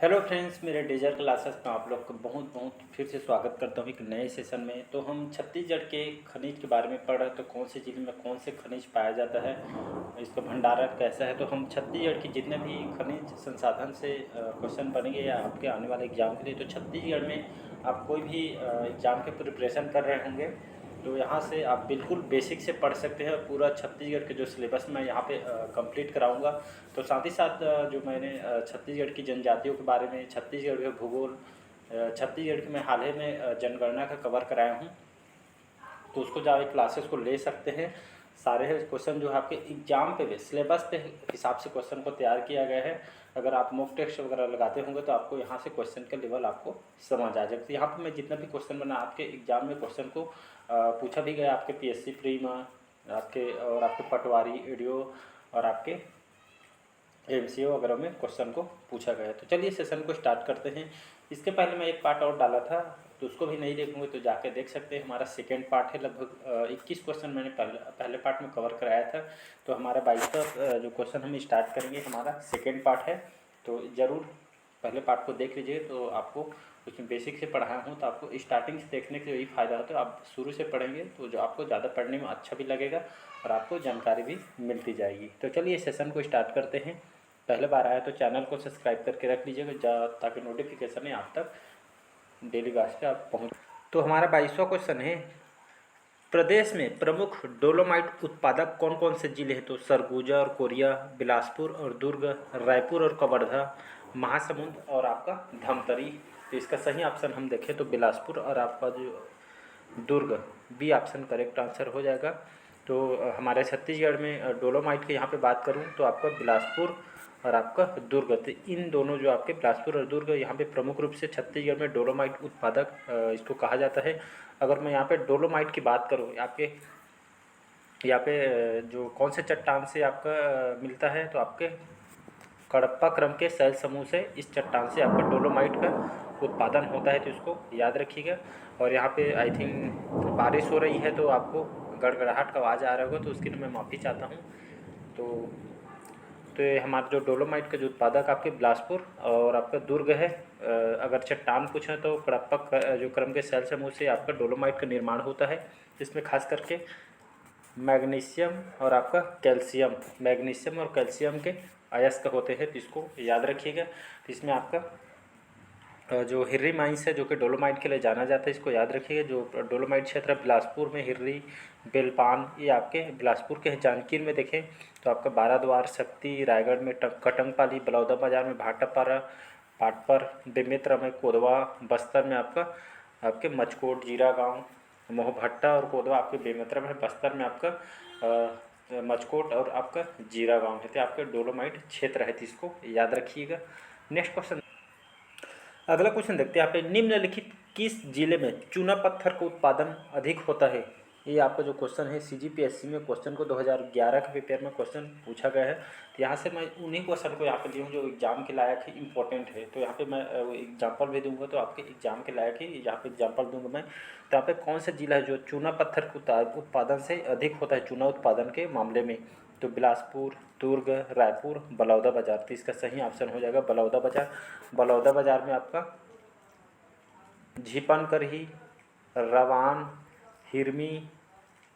Hello friends, मेरे desert classes में आप लोग का बहुत बहुत फिर से स्वागत करता हूँ एक नए सेशन में। तो हम छत्तीसगढ़ के खनिज के बारे में पढ़ रहे हैं। तो कौन से जिले में कौन से खनिज पाया जाता है, इसका भंडारण कैसा है। तो हम छत्तीसगढ़ की जितने भी खनिज संसाधन से क्वेश्चन बनेंगे या आपके आने वाले एग्जाम के लिए, तो छत्तीसगढ़ में आप कोई भी एग्ज़ाम के प्रिपरेशन कर रहे होंगे तो यहाँ से आप बिल्कुल बेसिक से पढ़ सकते हैं। पूरा छत्तीसगढ़ के जो सिलेबस मैं यहाँ पे कंप्लीट कराऊंगा। तो साथ ही साथ जो मैंने छत्तीसगढ़ की जनजातियों के बारे में, छत्तीसगढ़ के भूगोल, छत्तीसगढ़ की मैं हाल ही में जनगणना का कवर कराया हूँ, तो उसको जाके क्लासेस को ले सकते हैं। सारे क्वेश्चन जो है आपके एग्जाम पे भी सिलेबस के हिसाब से क्वेश्चन को तैयार किया गया है। अगर आप मॉक टेस्ट वगैरह लगाते होंगे तो आपको यहाँ से क्वेश्चन का लेवल आपको समझ आ जाएगा। तो यहाँ पे मैं जितना भी क्वेश्चन बना आपके एग्जाम में क्वेश्चन को पूछा भी गया, आपके पीएससी प्री में, आपके और आपके पटवारी ईडीओ और आपके एमसीओ वगैरह में क्वेश्चन को पूछा गया है। तो चलिए सेशन को स्टार्ट करते हैं। इसके पहले मैं एक पार्ट और डाला था, तो उसको भी नहीं देखोगे तो जाके देख सकते हैं। हमारा सेकेंड पार्ट है, लगभग 21 क्वेश्चन मैंने पहले पार्ट में कवर कराया था। तो हमारा 22वां जो क्वेश्चन हम स्टार्ट करेंगे हमारा सेकेंड पार्ट है। तो ज़रूर पहले पार्ट को देख लीजिए। तो आपको उसमें बेसिक से पढ़ाया हूँ, तो आपको स्टार्टिंग से देखने से यही फ़ायदा होता है। आप शुरू से पढ़ेंगे तो जो आपको ज़्यादा पढ़ने में अच्छा भी लगेगा और आपको जानकारी भी मिलती जाएगी। तो चलिए सेशन को स्टार्ट करते हैं। पहले बार आया तो चैनल को सब्सक्राइब करके रख लीजिएगा ताकि नोटिफिकेशन आप तक डेली बेस पे आप पहुँच। तो हमारा 22वां क्वेश्चन है, प्रदेश में प्रमुख डोलोमाइट उत्पादक कौन कौन से जिले हैं। तो सरगुजा और कोरिया, बिलासपुर और दुर्ग, रायपुर और कवर्धा, महासमुंद और आपका धमतरी। तो इसका सही ऑप्शन हम देखें तो बिलासपुर और आपका जो दुर्ग, बी ऑप्शन करेक्ट आंसर हो जाएगा। तो हमारे छत्तीसगढ़ में डोलोमाइट की यहाँ पे बात करूँ तो आपका बिलासपुर और आपका दुर्ग, तो इन दोनों जो आपके बिलासपुर और दुर्ग यहाँ पे प्रमुख रूप से छत्तीसगढ़ में डोलोमाइट उत्पादक इसको कहा जाता है। अगर मैं यहाँ पे डोलोमाइट की बात करूँ, आपके यहाँ पे जो कौन से चट्टान से आपका मिलता है, तो आपके कडप्पा क्रम के शैल समूह से इस चट्टान से आपका डोलोमाइट का उत्पादन होता है। तो इसको याद रखिएगा। और यहाँ पे आई थिंक बारिश हो रही है तो आपको गड़गड़ाहट का आवाज़ आ रहा होगा, तो उसके लिए मैं माफ़ी चाहता हूँ। तो तो ये हमारा जो डोलोमाइट का जो उत्पादक आपके बिलासपुर और आपका दुर्ग है। अगर चट्टान पूछें तो कडप्पा जो क्रम के शैल समूह से आपका डोलोमाइट का निर्माण होता है। इसमें खास करके मैग्नीशियम और आपका कैल्शियम, मैग्नीशियम और कैल्शियम के अयस्क होते हैं, तो इसको याद रखिएगा। तो इसमें आपका जो हिर्री माइंस है जो कि डोलोमाइट के लिए जाना जाता है, इसको याद रखिएगा। जो डोलोमाइट क्षेत्र है बिलासपुर में, हिर्री, बेलपान, ये आपके बिलासपुर के हैं। जांजगीर में देखें तो आपका बाराद्वार, शक्ति, रायगढ़ में कटंगपाली, बलौदाबाजार में भाटापारा, पाटपर, बेमेतरा में कोदवा, बस्तर में आपका आपके मचकोट, जीरा गाँव, मोहभट्टा और कोदवा आपके बेमेतरा में, बस्तर में आपका मचकोट और आपका जीरा गाँव है। तो आपके डोलोमाइट क्षेत्र है, तो इसको याद रखिएगा। नेक्स्ट क्वेश्चन, अगला क्वेश्चन देखते हैं। यहाँ पे निम्नलिखित किस जिले में चूना पत्थर का उत्पादन अधिक होता है। ये आपका जो क्वेश्चन है सीजीपीएससी में क्वेश्चन को 2011 के पेपर में क्वेश्चन पूछा गया है। तो यहाँ से मैं उन्हीं क्वेश्चन को यहाँ पे लिया हूँ जो एग्जाम के लायक है, इंपॉर्टेंट है। तो यहाँ पे मैं एग्जाम्पल भी दूंगा, तो आपके एग्जाम के लायक ही यहाँ पे एग्जाम्पल दूंगा मैं। तो यहाँ पे कौन सा जिला है जो चूना पत्थर के उत्पादन से अधिक होता है, चूना उत्पादन के मामले में। तो बिलासपुर, दुर्ग, रायपुर, बलौदाबाजार। तो इसका सही ऑप्शन हो जाएगा बलौदाबाजार। बलौदाबाजार में आपका झीपनकरही, रवान, हिरमी,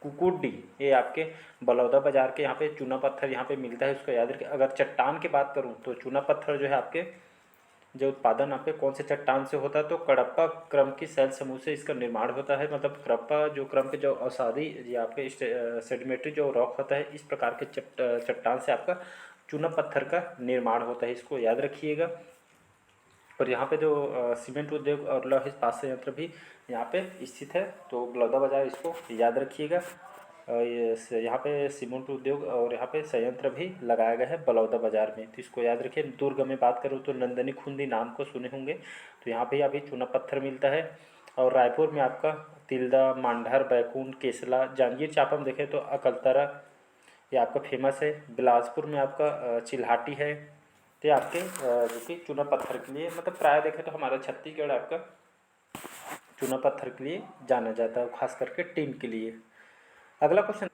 कुकुड्डी, ये आपके बलौदाबाजार के यहाँ पे चूना पत्थर यहाँ पे मिलता है, उसको याद रखिए। अगर चट्टान की बात करूँ तो चूना पत्थर जो है आपके जो उत्पादन आपके कौन से चट्टान से होता है, तो कडप्पा क्रम की शैल समूह से इसका निर्माण होता है। मतलब कडप्पा जो क्रम के जो अवसादी या आपके सेडिमेंट्री जो रॉक होता है, इस प्रकार के चट्टान से आपका चूना पत्थर का निर्माण होता है, इसको याद रखिएगा। और यहाँ पे जो सीमेंट उद्योग और लौह इस्पात संयंत्र भी यहाँ पे स्थित है, तो बलौदाबाजार इसको याद रखिएगा। यहाँ पे सीमेंट उद्योग और यहाँ पे संयंत्र भी लगाया गया है बलौदाबाजार में, तो इसको याद रखिए। दुर्ग में बात करूँ तो नंदनी खुंदी नाम को सुने होंगे, तो यहाँ पे अभी चूना पत्थर मिलता है। और रायपुर में आपका तिल्दा, मांढर, बैकुंठ, केसला, जांजगीर चांपा में देखें तो अकलतरा, ये आपका फेमस है। बिलासपुर में आपका चिल्हाटी है। तो ये आपके जो कि चूना पत्थर के लिए, मतलब प्राय देखें तो हमारा छत्तीसगढ़ आपका चूना पत्थर के लिए जाना जाता है, खास करके टीन के लिए। अगला क्वेश्चन,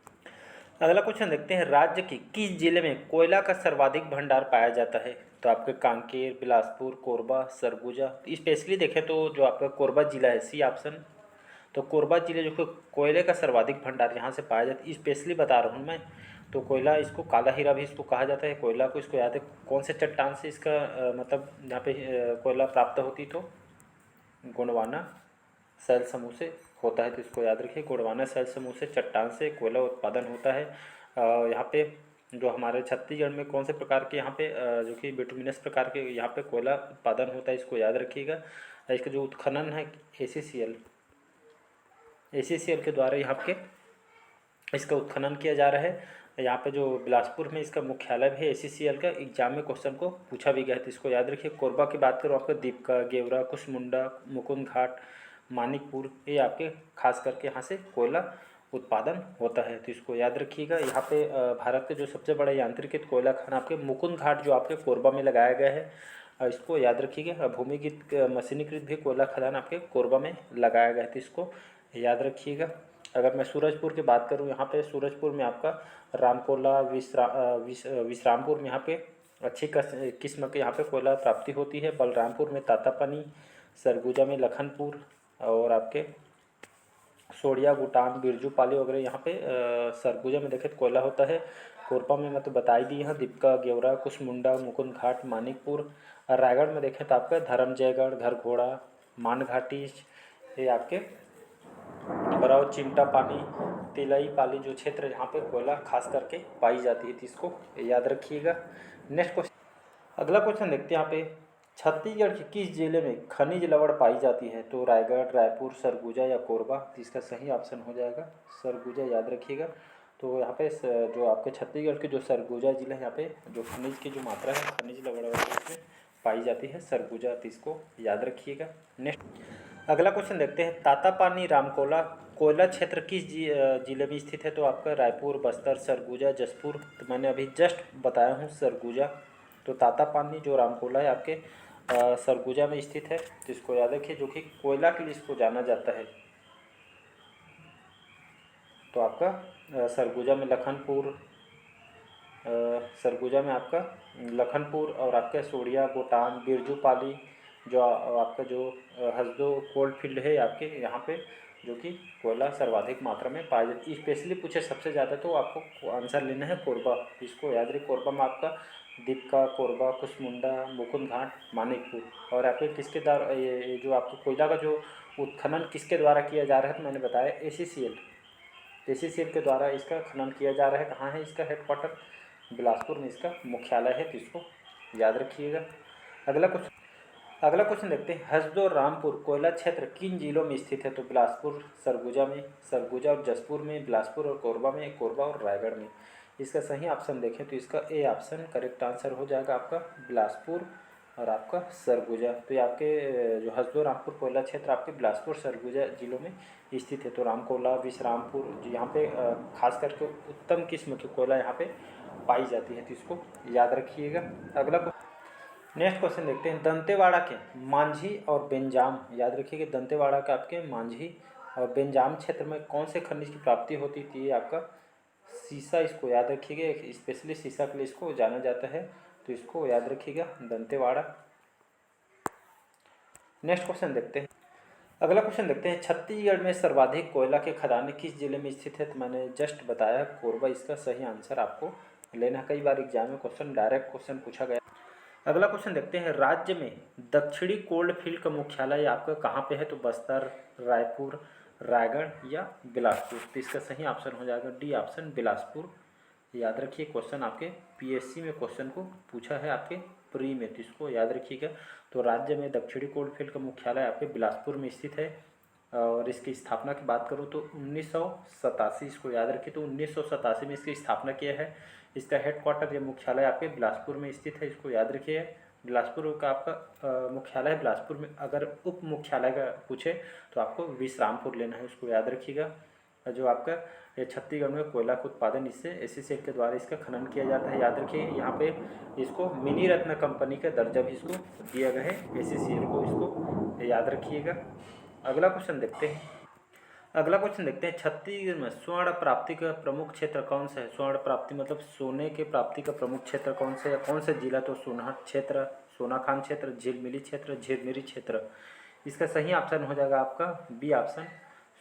अगला क्वेश्चन देखते हैं, राज्य की किस जिले में कोयला का सर्वाधिक भंडार पाया जाता है? तो आपके कांकेर, बिलासपुर, कोरबा, सरगुजा। स्पेशली देखें तो जो आपका कोरबा जिला है, सी ऑप्शन। तो कोरबा जिले जो कि कोयले का सर्वाधिक भंडार यहाँ से पाया जाता है, स्पेशली बता रहा हूँ मैं। तो कोयला, इसको काला हीरा भी इसको कहा जाता है। कोयला को इसको याद है कौन से चट्टान से इसका मतलब यहाँ पे कोयला प्राप्त होती, तो गोंडवाना शैल समूह से होता है। तो इसको याद रखिए, गोंडवाना शैल समूह से चट्टान से कोयला उत्पादन होता है। यहाँ पे जो हमारे छत्तीसगढ़ में कौन से प्रकार के यहाँ पे जो कि बिटुमिनस प्रकार के यहाँ पे कोयला उत्पादन होता है, इसको याद रखिएगा। इसका जो उत्खनन है ACCL के द्वारा यहाँ पे इसका उत्खनन किया जा रहा है। यहाँ पे जो बिलासपुर में इसका मुख्यालय भी है ACCL का, एग्जाम में क्वेश्चन को पूछा भी गया है, तो इसको याद रखिए। कोरबा की बात करूँ आपका, दीपका, गेवरा, कुसमुंडा, मुकुंद घाट, मानिकपुर, ये आपके खास करके यहाँ से कोयला उत्पादन होता है, तो इसको याद रखिएगा। यहाँ पे भारत के जो सबसे बड़ा यांत्रिकृत कोयला खान आपके मुकुंद घाट जो आपके कोरबा में लगाया गया है, इसको याद रखिएगा। भूमिगत मशीनीकृत भी कोयला खदान आपके कोरबा में लगाया गया है, तो इसको याद रखिएगा। अगर मैं सूरजपुर की बात करूँ, यहाँ पे सूरजपुर में आपका रामकोला, विश्रामपुर में यहाँ पे अच्छी किस्म के यहाँ पे कोयला प्राप्ति होती है। बलरामपुर में तातापानी, सरगुजा में लखनपुर, और आपके सोडिया, गुटान, बिरजूपाली वगैरह यहाँ पे सरगुजा में देखें तो कोयला होता है। कोरबा में मैं तो बता ही दी यहाँ, दीपका, गेवरा, कुसमुंडा, मुकुंद घाट, मानिकपुर। और रायगढ़ में देखें तो आपका धर्मजयगढ़, घरघोड़ा, मानघाटी, ये आपके बराव, चिमटा पानी, तिलई पाली जो क्षेत्र यहाँ पे कोयला खास करके पाई जाती है, तो इसको याद रखिएगा। नेक्स्ट क्वेश्चन, अगला क्वेश्चन देखते हैं यहाँ पे, छत्तीसगढ़ के किस जिले में खनिज लवण पाई जाती है? तो रायगढ़, रायपुर, सरगुजा या कोरबा। तो इसका सही ऑप्शन हो जाएगा सरगुजा, याद रखिएगा। तो यहाँ पे जो आपके छत्तीसगढ़ के जो सरगुजा जिला है, यहाँ पे जो खनिज की जो मात्रा है, खनिज लवण उसमें पाई जाती है सरगुजा, तो इसको याद रखिएगा। नेक्स्ट अगला क्वेश्चन देखते हैं, तातापानी रामकोला कोयला क्षेत्र किस जिले में स्थित है? तो आपका रायपुर, बस्तर, सरगुजा, जसपुर। तो मैंने अभी जस्ट बताया हूँ सरगुजा। तो तातापानी जो रामकोला है आपके सरगुजा में स्थित है, तो इसको याद रखिए, जो कि कोयला के लिए इसको जाना जाता है। तो आपका सरगुजा में लखनपुर, सरगुजा में आपका लखनपुर, और आपका सोडिया, गोटान, बिरजूपाली, जो आपका जो हसदो कोल्ड फील्ड है आपके यहाँ पे, जो कि कोयला सर्वाधिक मात्रा में पाया जाता है। स्पेशली पूछे सबसे ज़्यादा तो आपको आंसर लेना है कोरबा, इसको याद रखिए। कोरबा में आपका दीपका, कोरबा, कुसमुंडा, मुकुंद घाट, मानिकपुर। और आपके किसके द्वारा ये जो आपको कोयला का जो उत्खनन किसके द्वारा किया जा रहा है? तो मैंने बताया ACCL के द्वारा इसका खनन किया जा रहा है। कहाँ है इसका हेडक्वार्टर? बिलासपुर में इसका मुख्यालय है, तो इसको याद रखिएगा। अगला क्वेश्चन देखते हैं, हसदो रामपुर कोयला क्षेत्र किन जिलों में स्थित है? तो बिलासपुर, सरगुजा में, सरगुजा और जसपुर में, बिलासपुर और कोरबा में, कोरबा और रायगढ़ में। इसका सही ऑप्शन देखें तो इसका ए ऑप्शन करेक्ट आंसर हो जाएगा आपका बिलासपुर और आपका सरगुजा। तो ये आपके जो हसदो रामपुर कोयला क्षेत्र आपके बिलासपुर, सरगुजा जिलों में स्थित है। तो रामकोला, विश्रामपुर यहाँ पे खास करके उत्तम किस्म की कोयला यहाँ पे पाई जाती है, तो इसको याद रखिएगा। नेक्स्ट क्वेश्चन देखते हैं, दंतेवाड़ा के मांझी और बेंजाम, याद रखिएगा दंतेवाड़ा के आपके मांझी और बेंजाम क्षेत्र में कौन से खनिज की प्राप्ति होती थी? आपका सीसा, इसको याद रखिएगा। स्पेशली सीसा के लिए इसको जाना जाता है, तो इसको याद रखिएगा दंतेवाड़ा। नेक्स्ट क्वेश्चन देखते हैं, अगला क्वेश्चन देखते हैं, छत्तीसगढ़ में सर्वाधिक कोयला के खदानें किस जिले में स्थित है? तो मैंने जस्ट बताया कोरबा, इसका सही आंसर आपको लेना। कई बार एग्जाम में क्वेश्चन डायरेक्ट क्वेश्चन पूछा गया। अगला क्वेश्चन देखते हैं, राज्य में दक्षिणी कोल्ड फील्ड का मुख्यालय आपका कहाँ पे है? तो बस्तर, रायपुर, रायगढ़ या बिलासपुर। तो इसका सही ऑप्शन हो जाएगा डी ऑप्शन बिलासपुर। याद रखिए, क्वेश्चन आपके PSC में क्वेश्चन को पूछा है आपके प्री में, तो इसको याद रखिएगा। तो राज्य में दक्षिणी कोल्ड फील्ड का मुख्यालय आपके बिलासपुर में स्थित है। और इसकी स्थापना की बात करूँ तो 1987, इसको याद रखिए। तो 1987 में इसकी स्थापना किया है। इसका हेडक्वार्टर या मुख्यालय आपके बिलासपुर में स्थित है, इसको याद रखिए। बिलासपुर का आपका मुख्यालय बिलासपुर में। अगर उप मुख्यालय का पूछे तो आपको विश्रामपुर लेना है, उसको याद रखिएगा। जो आपका ये छत्तीसगढ़ में कोयला का उत्पादन इससे ACCL के द्वारा इसका खनन किया जाता है। याद रखिए, यहाँ पे इसको मिनी रत्न कंपनी का दर्जा भी इसको दिया गया है ACCL को, इसको याद रखिएगा। अगला क्वेश्चन देखते हैं, अगला क्वेश्चन देखते हैं, छत्तीसगढ़ में स्वर्ण प्राप्ति का प्रमुख क्षेत्र कौन सा है। स्वर्ण प्राप्ति मतलब सोने के प्राप्ति का प्रमुख क्षेत्र कौन सा है या कौन सा जिला। तो सोनाहट क्षेत्र, सोनाखान क्षेत्र, झिलमिली क्षेत्र, झिरमिरी क्षेत्र। इसका सही ऑप्शन हो जाएगा आपका बी ऑप्शन,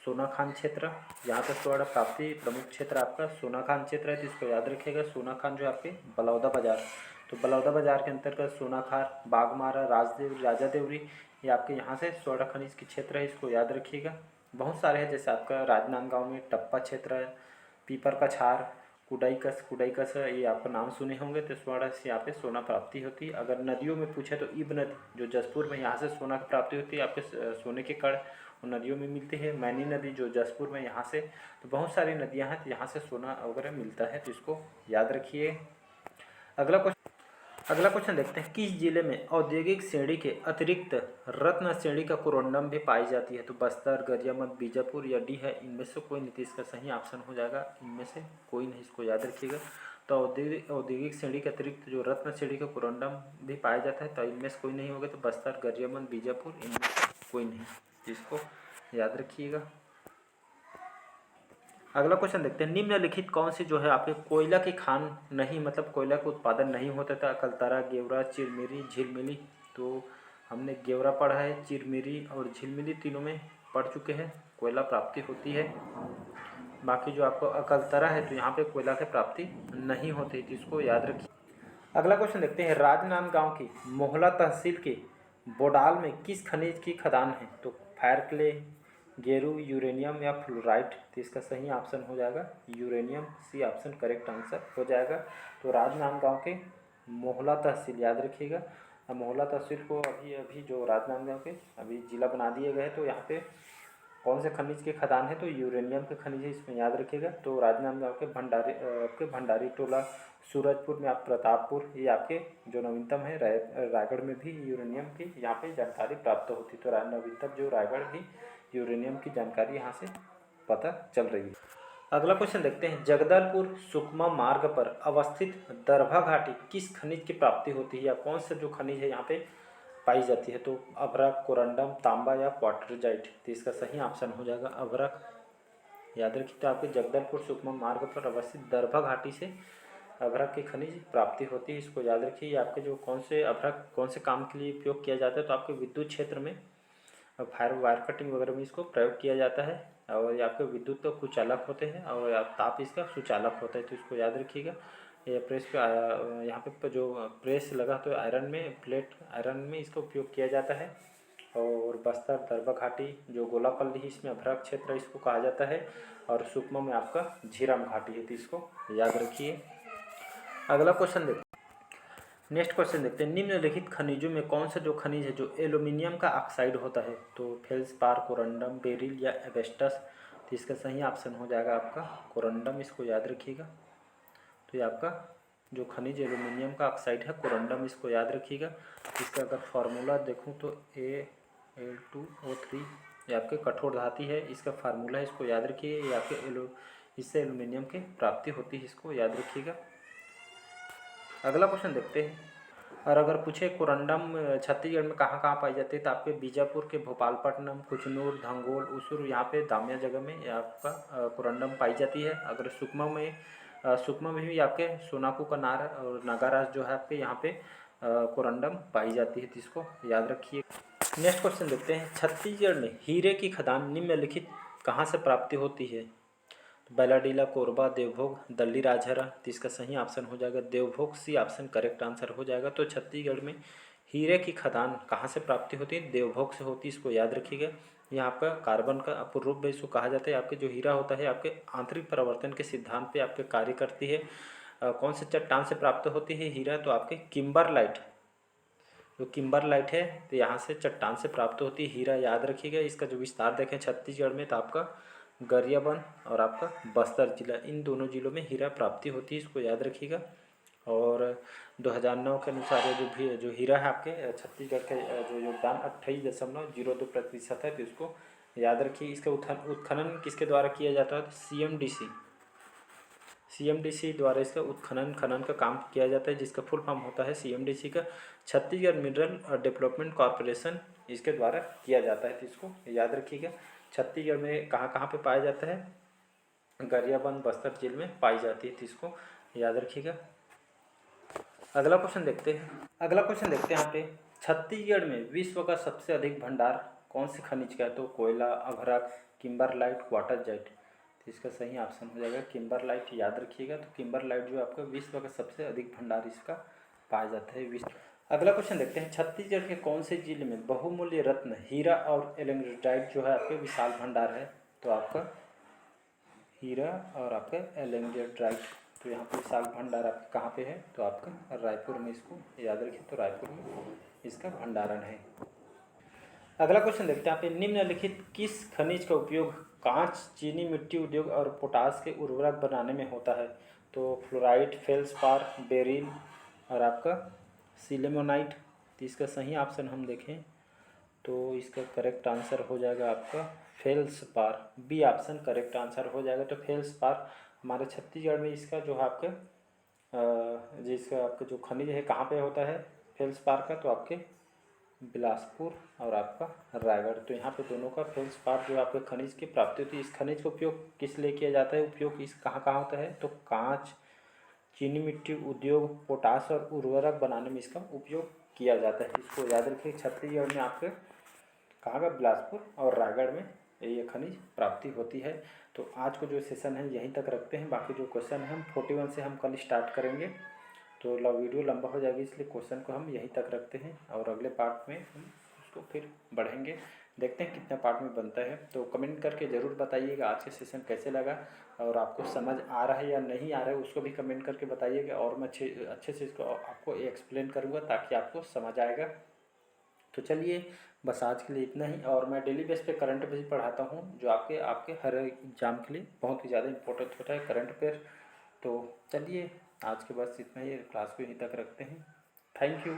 सोनाखान क्षेत्र। यहाँ पर स्वर्ण प्राप्ति प्रमुख क्षेत्र आपका सोनाखान क्षेत्र है, तो इसको याद रखिएगा। सोनाखान जो आपके बलौदा बाजार, तो बलौदा बाजार के अंतर्गत सोनाखार, बागमारा, राजदेव, राजा देवरी, ये आपके यहाँ से स्वर्ण खनिज के क्षेत्र है, इसको याद रखिएगा। बहुत सारे हैं, जैसे आपका राजनांदगांव में टप्पा क्षेत्र है, पीपर का छार, कुडाईकस है, ये आपका नाम सुने होंगे। तो स्वर्ण से यहाँ पे सोना प्राप्ति होती है। अगर नदियों में पूछे तो इब नदी जो जसपुर में, यहाँ से सोना की प्राप्ति होती है। आपके सोने के कण और नदियों में मिलते हैं। मैनी नदी जो जसपुर में, यहाँ से, तो बहुत सारी नदियाँ हैं, तो यहाँ से सोना वगैरह मिलता है, तो इसको याद रखिए। अगला क्वेश्चन देखते हैं, किस जिले में औद्योगिक श्रेणी के अतिरिक्त रत्न श्रेणी का कोरंडम भी पाई जाती है। तो बस्तर, गरियाबंद, बीजापुर या डी है, इनमें से कोई नहीं। इसका सही ऑप्शन हो जाएगा इनमें से कोई नहीं, इसको याद रखिएगा। तो औद्योगिक श्रेणी के अतिरिक्त जो रत्न श्रेणी का कोरंडम भी पाया जाता है, तो इनमें से कोई नहीं होगा। तो बस्तर, गरियाबंद, बीजापुर, इनमें से कोई नहीं, जिसको याद रखिएगा। अगला क्वेश्चन देखते हैं, निम्नलिखित कौन सी जो है आपके कोयला की खान नहीं, मतलब कोयला का उत्पादन नहीं होता था। अकलतरा, गेवरा, चिरमिरी, झिलमिली। तो हमने गेवरा पढ़ा है, चिरमिरी और झिलमिली तीनों में पढ़ चुके हैं, कोयला प्राप्ति होती है। बाकी जो आपको अकलतरा है, तो यहाँ पे कोयला की प्राप्ति नहीं होती, तो इसको याद रखिए। अगला क्वेश्चन देखते हैं, राजनांदगांव की मोहला तहसील के बोडाल में किस खनिज की खदान है। तो फायर क्ले, गेरू, यूरेनियम या फ्लोराइड। तो इसका सही ऑप्शन हो जाएगा uranium, C option correct answer हो जाएगा। तो राजनांदगांव के मोहला तहसील याद रखिएगा। मोहला तहसील को अभी अभी जो राजनांदगांव के अभी जिला बना दिए गए, तो यहाँ पे कौन से खनिज के खदान है। तो यूरेनियम के खनिज है, इसमें याद रखिएगा। तो राजनांदगांव के भंडारी टोला, सूरजपुर में आप प्रतापपुर, ये आपके जो नवीनतम है। रायगढ़ में भी यूरेनियम की यहाँ पे जानकारी प्राप्त होती, तो नवीनतम जो रायगढ़ भी यूरेनियम की जानकारी यहाँ से पता चल रही है। अगला क्वेश्चन देखते हैं, जगदलपुर सुकमा मार्ग पर अवस्थित दरभा घाटी किस खनिज की प्राप्ति होती है या कौन सा जो खनिज है यहाँ पे पाई जाती है। तो अभ्रक, कोरंडम, तांबा या क्वार्टरजाइट। तो इसका सही ऑप्शन हो जाएगा अभ्रक, याद रखिए। तो आपके जगदलपुर सुकमा मार्ग पर अवस्थित दरभा घाटी से अभ्रक की खनिज प्राप्ति होती है, इसको याद रखिए। आपके जो कौन से अभ्रक कौन से काम के लिए उपयोग किया जाता है, तो आपके विद्युत क्षेत्र में फायर वायर कटिंग वगैरह में इसको प्रयोग किया जाता है। और ये आपके विद्युत तो कुचालक होते हैं और ताप इसका सुचालक होता है, तो इसको याद रखिएगा। ये प्रेस पे यहाँ पे जो प्रेस लगा तो आयरन में, प्लेट आयरन में इसका उपयोग किया जाता है। और बस्तर, दरभा घाटी जो गोलापल्ली है, इसमें अभ्रक क्षेत्र इसको कहा जाता है। और सुकमा में आपका झीरम घाटी है, तो इसको याद रखिए। अगला क्वेश्चन देखते हैं, नेक्स्ट क्वेश्चन देखते हैं, निम्नलिखित खनिजों में कौन सा जो खनिज है जो एल्यूमिनियम का ऑक्साइड होता है। तो फेल्सपार, कोरंडम, बेरिल या एबेस्टस। तो इसका सही ऑप्शन हो जाएगा आपका कोरंडम, इसको याद रखिएगा। तो ये आपका जो खनिज एल्यूमिनियम का ऑक्साइड है कोरंडम, इसको याद रखिएगा। इसका अगर फार्मूला देखूँ तो Al2O3, ये आपके कठोर धातु है, इसका फार्मूला है, इसको याद रखिए। ये आपके इससे एल्यूमिनियम की प्राप्ति होती है, इसको याद रखिएगा। अगला क्वेश्चन देखते हैं, और अगर पूछे कोरंडम छत्तीसगढ़ में कहाँ कहाँ पाई जाती है, तो आपके बीजापुर के भोपालपट्टनम, कुचनूर, धंगोल, उसूर, यहाँ पे दामिया जगह में आपका कोरंडम पाई जाती है। अगर सुकमा में भी आपके सोनाकू कनार और नागाराज जो है आपके यहाँ पे कोरंडम पाई जाती है, तो इसको याद रखिए। नेक्स्ट क्वेश्चन देखते हैं, छत्तीसगढ़ में हीरे की खदान निम्नलिखित कहाँ से प्राप्ति होती है। बैलाडीला, कोरबा, देवभोग, दल्ली राजहरा। तो इसका सही ऑप्शन हो जाएगा Devbhog, C option correct answer हो जाएगा। तो छत्तीसगढ़ में हीरे की खदान कहाँ से प्राप्ति होती है, देवभोग से होती है, इसको याद रखिएगा। यहाँ आपका कार्बन का अपूर्ण रूप में इसको कहा जाता है। आपके जो हीरा होता है आपके आंतरिक परिवर्तन के सिद्धांत पे आपके कार्य करती है। कौन से चट्टान से प्राप्त होती है हीरा, तो आपके किम्बरलाइट, जो किम्बरलाइट है, तो यहाँ से चट्टान से प्राप्त होती है हीरा, याद रखिएगा। इसका जो विस्तार देखें छत्तीसगढ़ में, तो आपका गरियाबंद और आपका बस्तर जिला, इन दोनों जिलों में हीरा प्राप्ति होती है, इसको याद रखिएगा। और 2009 के अनुसार ये जो हीरा है आपके छत्तीसगढ़ का जो योगदान 28.02% है, तो इसको याद रखिए। इसका उत्खनन किसके द्वारा किया जाता है, तो CMDC द्वारा इसका उत्खनन खनन का काम किया जाता है, जिसका फुल फॉर्म होता है CMDC का छत्तीसगढ़ मिनरल डेवलपमेंट कॉरपोरेशन, इसके द्वारा किया जाता है। तो इसको याद रखिएगा। छत्तीसगढ़ में कहाँ कहाँ पे पाया जाता है? गरियाबंद बस्तर जिले में पाई जाती है। तो इसको याद रखिएगा। अगला क्वेश्चन देखते हैं। यहाँ पे छत्तीसगढ़ में विश्व का सबसे अधिक भंडार कौन से खनिज का है? तो कोयला, अभ्रक, किम्बरलाइट, वाटरजाइट। तो इसका सही ऑप्शन हो जाएगा किम्बरलाइट। याद रखिएगा। तो किम्बरलाइट जो आपका विश्व का सबसे अधिक भंडार इसका पाया जाता है विश्व। अगला क्वेश्चन देखते हैं। छत्तीसगढ़ के कौन से जिले में बहुमूल्य रत्न, हीरा और एलेंग्रोडाइट जो है आपके विशाल भंडार है? तो आपका हीरा और आपका एलेंग्रोडाइट, तो यहाँ पे विशाल भंडार आपका कहाँ पे है? तो आपका रायपुर में। इसको याद रखिए। तो रायपुर में इसका भंडारण है। अगला क्वेश्चन देखते हैं। यहाँ पे निम्नलिखित किस खनिज का उपयोग कांच, चीनी मिट्टी उद्योग और पोटास के उर्वरक बनाने में होता है? तो फ्लोराइड, फेल्सपार, बेरिल और आपका सिलेमोनाइट। तो इसका सही ऑप्शन हम देखें तो इसका करेक्ट आंसर हो जाएगा आपका feldspar. B option correct answer हो जाएगा। तो फेल्सपार हमारे छत्तीसगढ़ में इसका जो है आपका जिसका आपका जो खनिज है कहाँ पे होता है फेल्सपार का? तो आपके बिलासपुर और आपका रायगढ़। तो यहाँ पे दोनों का फेल्सपार जो आपके खनिज की प्राप्ति होती है। इस खनिज का उपयोग किस लिए किया जाता है? उपयोग इस कहाँ कहाँ होता है? तो कांच, चीनी मिट्टी उद्योग, पोटास और उर्वरक बनाने में इसका उपयोग किया जाता है। इसको याद रखिए। छत्तीसगढ़ में आपके कहाँ का? बिलासपुर और रायगढ़ में ये खनिज प्राप्ति होती है। तो आज को जो सेशन है यहीं तक रखते हैं। बाकी जो क्वेश्चन है हम 41 से हम कल स्टार्ट करेंगे। तो वीडियो लंबा हो जाएगी, इसलिए क्वेश्चन को हम यहीं तक रखते हैं और अगले पार्ट में हम उसको फिर बढ़ेंगे। देखते हैं कितना पार्ट में बनता है। तो कमेंट करके ज़रूर बताइएगा आज का सेशन कैसे लगा और आपको समझ आ रहा है या नहीं आ रहा है, उसको भी कमेंट करके बताइएगा और मैं अच्छे से इसको आपको एक्सप्लेन करूँगा ताकि आपको समझ आएगा। तो चलिए बस आज के लिए इतना ही। और मैं डेली बेस पे करंट अफेयर पढ़ाता हूँ जो आपके हर एग्जाम के लिए बहुत ही ज़्यादा इंपॉर्टेंट होता है करंट अफेयर। तो चलिए आज के बस इतना ही, क्लास को यहीं तक रखते हैं। Thank you.